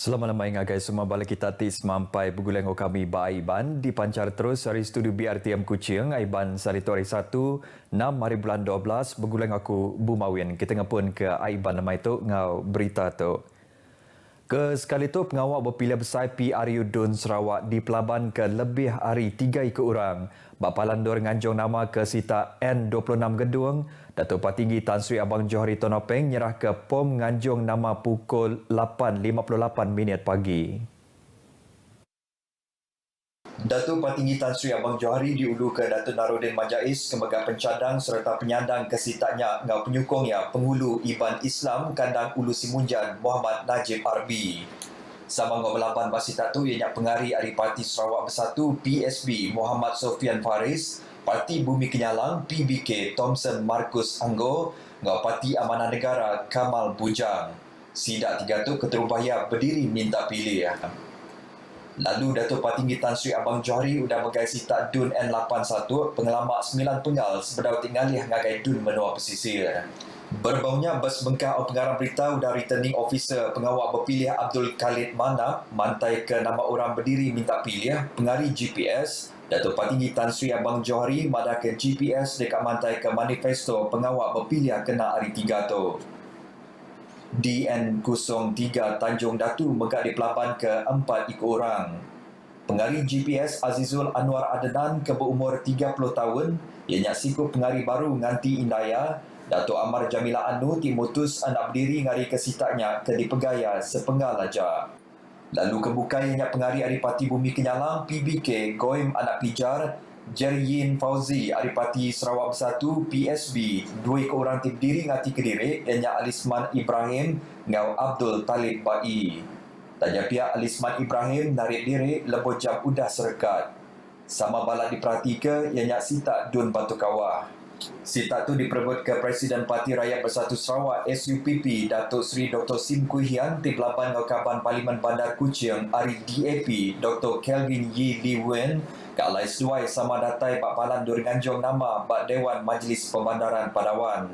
Selamat malam guys, semua balik kita tis mampai bergulang kami ba Aiban dipancar terus dari studio BRTM Kuching. Aiban hari tu hari 1 6 hari bulan 12 bergulang aku Bumawin. Kita ngapun ke Aiban nama itu ngau berita tu. Ke sekali itu pengawal berpilihan besar PRU Dun Sarawak di Pelaban ke lebih hari 3 ikut orang. Bapalan Dor nganjung nama ke sita N26 Gedung. Datuk Patinggi Tan Sri Abang Johari Tonopeng nyerah ke POM nganjung nama pukul 8.58 pagi. Datuk Patinggi Tan Sri Abang Johari diulu ke Datuk Narudin Majais kemegang pencadang serta penyandang kesitanya ngau penyukung ya penghulu Iban Islam kandang Ulu Simunjan Muhammad Najib Arbi. Sama ngau melaban basita tu ianya pengari Ari Parti Sarawak Bersatu PSB Muhammad Sofian Faris, Parti Bumi Kenyalang PBK Thomson Marcus Anggo, ngau Parti Amanah Negara Kamal Bujang. Sidak tiga tu keterubahaya berdiri minta pilih ya. Lalu Datuk Patinggi Tan Sri Abang Johari udah megai sita Dun N81 pengelamak 9 penggal sebedau tinggalih ngagai Dun menua pesisir. Berbaunya bas bengkah pengarang berita udah returning officer pengawal berpilih Abdul Khalid Manap mantai ke nama orang berdiri minta pilih pengari GPS. Datuk Patinggi Tan Sri Abang Johari madah ke GPS dekat mantai ke manifesto pengawal berpilih kena hari 3 tu. DN03 Tanjung Datu megak di Pelaban ke 4 ikut orang. Pengari GPS Azizul Anwar Adenan ke berumur 30 tahun, ianya sikup pengari baru nganti Indaya, Datuk Amar Jamila Anu timutus anak berdiri ngari kesitanya ke dipegaya sepenggal aja. Lalu kebukai ianya pengari Adipati Bumi Kenyalang PBK Goim Anak Pijar, Jeryin Fauzi Adipati Sarawak Bersatu PSB, dua ikut orang tim diri ngati Kediri ianya Alisman Ibrahim ngau Abdul Talib Bai. Tanya pihak Alisman Ibrahim narik diri lebo jam udah serekat. Sama balak diperhatika ianya Sita Dun Batu Kawah. Sita tu diperebut ke Presiden Parti Rakyat Bersatu Sarawak SUPP Datuk Seri Dr. Sim Kuihian di Pelaban Ngaukaban Parlimen Bandar Kuching Ari DAP Dr. Kelvin Yi Li Wen Kalai sesuai sama datai Bapalan Dur Nganjung nama Bak Dewan Majlis Pembandaran Padawan.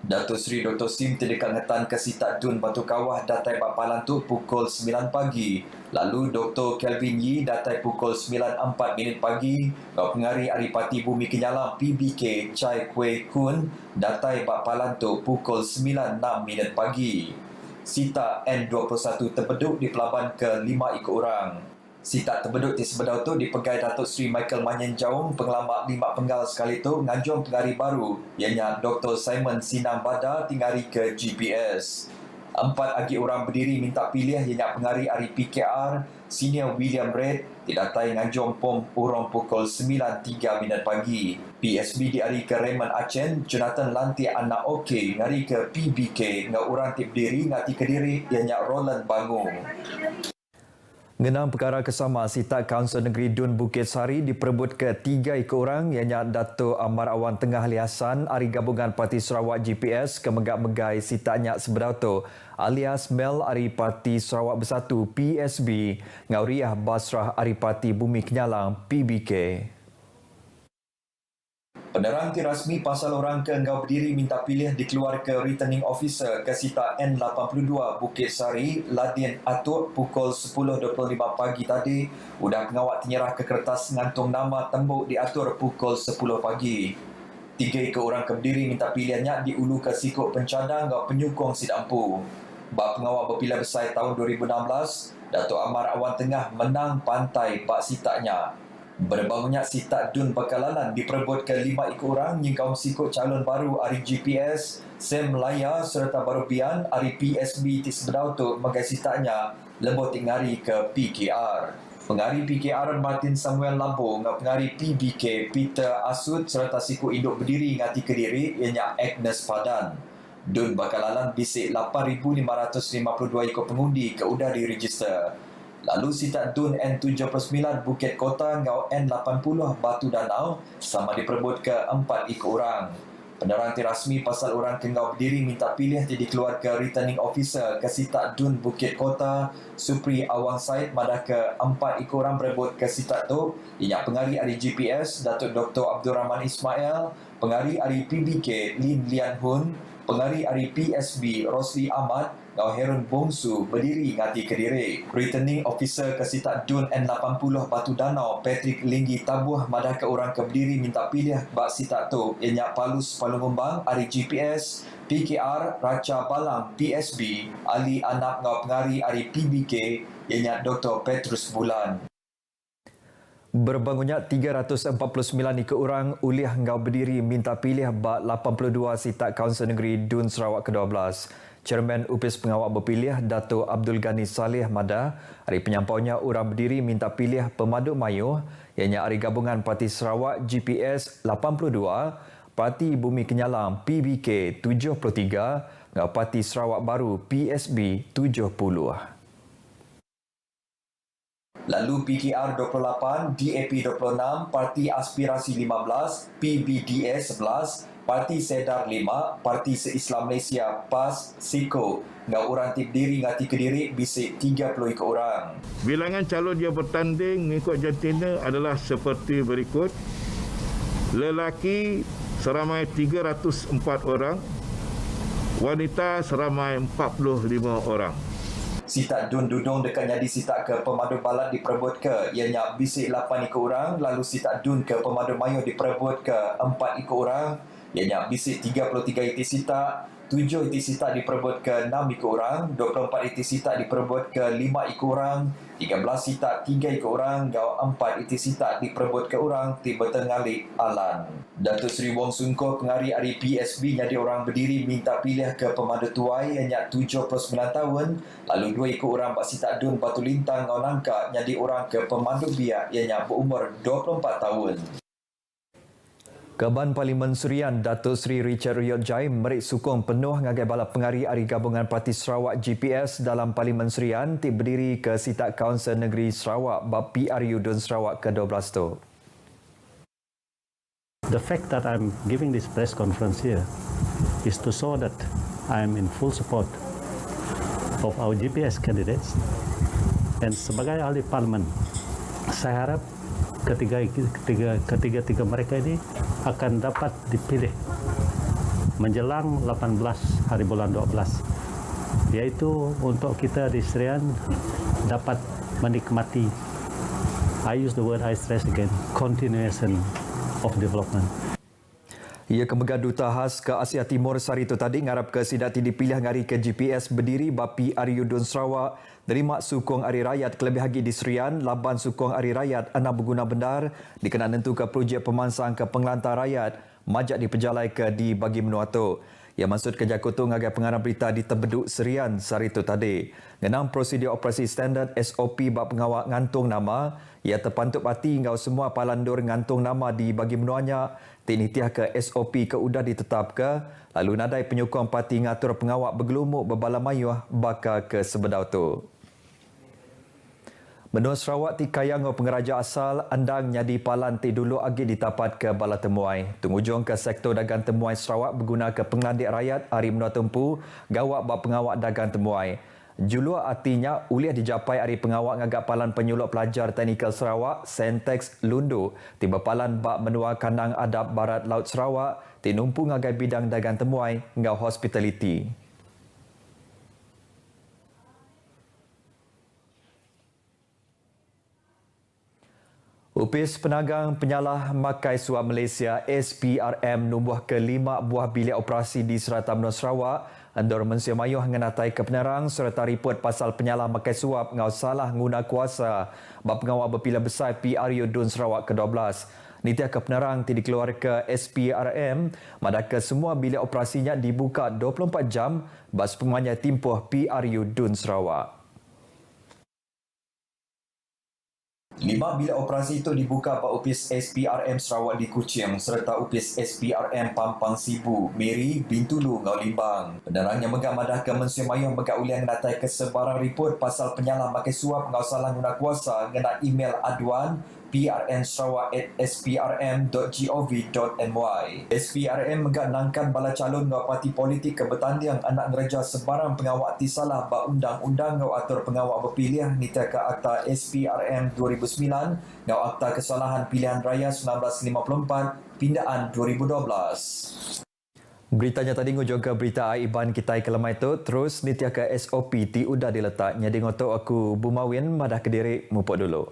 Datuk Seri Dr. Sim terdekat ngetan ke Sita Dun Batu Kawah datai Bapalan tu pukul 9 pagi. Lalu Dr. Kelvin Yi datai pukul 9.04 pagi. Kau pengari Adipati Bumi Kenyalang PBK Chai Kwe Kun datai Bapalan tu pukul 9.06 pagi. Sita N21 terpeduk di Pelaban ke 5 ikut orang. Sita terbeduk di sebedau tu dipegai Datuk Seri Michael Manyen Jaung pengelamak 5 penggal sekali tu nganjung pengari baru ianya Dr. Simon Sinang Bada tingari ke GPS. 4 lagi orang berdiri minta pilih ianya pengari Ari PKR Senior William Red didatai nganjung POM urung pukul 9.03 pagi. PSB diari ke Raymond Acen, Jonathan Lanti Anak OK ngari ke PBK ngau orang tip diri ngati Kediri ianya Roland Bangung. Ngenang perkara kesama Sita Kaunsil Negeri Dun Bukit Sari diperebut ke 3 ikut orang ianya Datuk Amar Awan Tengah Ali Hassan Ari Gabungan Parti Sarawak GPS kemegak-megai sitanya sebedau tu alias Mel Ari Parti Sarawak Bersatu PSB Ngauriah Basrah Ari Parti Bumi Kenyalang PBK. Penerang rasmi pasal orang ke engkau berdiri minta pilih dikeluar ke returning officer ke sita N82 Bukit Sari Ladin Atuk pukul 10.25 pagi tadi udah pengawal menyerah ke kertas ngantung nama tembuk diatur pukul 10 pagi. 3 ke orang ke berdiri minta pilihannya diulu ke sikut pencadang ngau penyukung sidampu. Bak pengawal berpilihan besar tahun 2016, Datuk Amar Awan Tengah menang pantai bak sitanya. Berbaunya Sita Dun Bakalalan diperebut ke 5 ikut orang nyingkau sikut calon baru Ari GPS, Sam Melaya serta Barubian Ari PSB di sebedau tu megai sitanya lembut tingari ke PKR. Pengari PKR Martin Samuel Lambo ngau pengari PBK Peter Asud serta sikut induk berdiri ngati Kediri ianya Agnes Padan. Dun Bakalalan bisik 8,552 ikut pengundi ke udah diregister. Lalu Sita Dun N79 Bukit Kota ngau N80 Batu Danau sama diperebut ke 4 ikut orang. Penerang rasmi pasal orang ke ngau berdiri minta pilih jadi keluar ke returning officer ke Sita Dun Bukit Kota Supri Awang Said madah ke 4 ikut orang berebut ke Sita tu ianya pengari Ari GPS Datuk Dr. Abdul Rahman Ismail, pengari Ari PBK Lin Lian Hun, pengari Ari PSB Rosli Ahmad ngau Herun Bongsu berdiri ngati Kediri. Returning Officer Kesitak Dun N80 Batu Danau Patrick Linggi tabuh madah ke orang ke berdiri minta pilih bak sitak tu ianya Palus Palungumbang Ari GPS, PKR Raca Balang PSB, Ali Anak ngau Pengari Ari PBK ianya Dr. Petrus Bulan. Berbangunnya 349 ikut orang uliah ngau berdiri minta pilih bak 82 sitak Kaunsil Negeri Dun Sarawak ke-12. Chairman UPIS Pengawal Berpilih Dato' Abdul Ghani Saleh Mada hari penyampaunya orang berdiri minta pilih pemaduk mayuh ianya hari gabungan Parti Sarawak GPS 82, Parti Bumi Kenyalang PBK 73 ngau Parti Sarawak Baru PSB 70. Lalu PKR 28, DAP 26, Parti Aspirasi 15, PBDS 11, Parti Sedar 5, Parti Se-Islam Malaysia PAS SIKO ngau orang tip diri ngati Kediri bisik 30 ikut orang. Bilangan calon yang bertanding mengikut jantina adalah seperti berikut. Lelaki seramai 304 orang, wanita seramai 45 orang. Sitak Dun Dudung dekat jadi sitak ke Pemadu Balat diperebut ke ianya bisik 8 ikut orang, lalu sitak Dun ke Pemadu Mayuh diperebut ke 4 ikut orang, ianya bisik 33 iti sitak, 7 iti sitak diperebut ke 6 ikut orang, 24 iti sitak diperebut ke 5 ikut orang, 13 sitak 3 ikut orang, gau 4 iti sitak diperebut ke orang tiba tengalik alan. Datuk Seri Wong Sungkoh Pengari Ari PSB jadi orang berdiri minta pilih ke Pemadu Tuai yang 79 tahun, lalu 2 ikut orang Pak Sitak Dun Batu Lintang ngau Nangka jadi orang ke Pemadu Biak yang berumur 24 tahun. Kaban Parlimen Serian Datuk Seri Richard Riyot Jai merik sukong penuh ngagai balap pengari Ari Gabungan Parti Sarawak GPS dalam Parlimen Serian tib berdiri ke sitak Kaunsil Negeri Sarawak bab PRU Dun Sarawak ke-12 tu. The fact that I'm giving this press conference here is to show that I am in full support of our GPS candidates, and sebagai ahli parlimen saya harap ketiga mereka ini akan dapat dipilih menjelang 18 hari bulan 12, yaitu untuk kita di Serian dapat menikmati, I use the word I stress again, continuation of development. Ia kemegat Duta Khas ke Asia Timur Sarito tadi ngarap ke sidati dipilih ngari ke GPS berdiri bapi Ari Dun Sarawak terima sukong Ari Rakyat kelebih lagi di Serian laban sukong Ari Rakyat anak berguna benar dikena nentu ke projek pemansang ke penglantar rakyat majak diperjalai ke di bagi menua tu. Ia maksud kerja kutu ngagai pengarah berita di Tebeduk Serian Sarito tadi. Ngenang prosedur operasi standard SOP bab pengawal ngantung nama, ia terpantut pati ngau semua palandur ngantung nama di bagi menuanya tinitiah ke SOP ke udah ditetap ke, lalu nadai penyokong parti ngatur pengawak bergelumuk berbalam mayuh baka ke sebedau tu. Menua Sarawak ti kaya ngau pengeraja asal andang nyadi palan ti dulu agi ditapat ke bala temuai. Tungujung ke sektor dagang temuai Sarawak berguna ke penglandik rakyat hari menua tempu gawak bab pengawak dagang temuai. Julua artinya uliah dijapai hari pengawak ngagak palan penyuluk pelajar teknikal Sarawak Sentex Lundu tiba palan bak menua kandang adab barat laut Sarawak tinumpu ngagai bidang dagang temuai ngau hospitality. UPIS Penagang Penyalah Makai Suap Malaysia SPRM numbuh ke 5 buah bilik operasi di serata menua Sarawak andor mensia mayuh ngenatai kebenaran serta ripot pasal penyalah makai suap ngau salah guna kuasa bab pengawal berpilih besar PRU Dun Sarawak ke-12. Nitiah kebenaran ti dikeluar ke SPRM madaka semua bilik operasinya dibuka 24 jam bas pemanya timpuh PRU Dun Sarawak. 5 bilik operasi itu dibuka pada UPIS SPRM Sarawak di Kuching serta UPIS SPRM Pampang Sibu, Miri, Bintulu, Ngau Limbang. Penerangnya megak madah ke mensia mayuh megak uliang natai kesebarang ripot pasal penyalah makai suap ngau salah guna kuasa ngena email aduan prnsarawak@sprm.gov.my. SPRM megak nangkan bala calon ngau parti politik ke bertanding anak ngereja sebarang pengawak ti salah bak undang-undang ngau atur pengawak berpilih nita ke Akta SPRM 2009 ngau Akta Kesalahan Pilihan Raya 1954 pindaan 2012. Beritanya tadi juga berita Iban kita kelemai tu terus nitiaka SOP ti udah diletak. Nyadi ngotok aku Bumawin madah Kediri mupok dulu.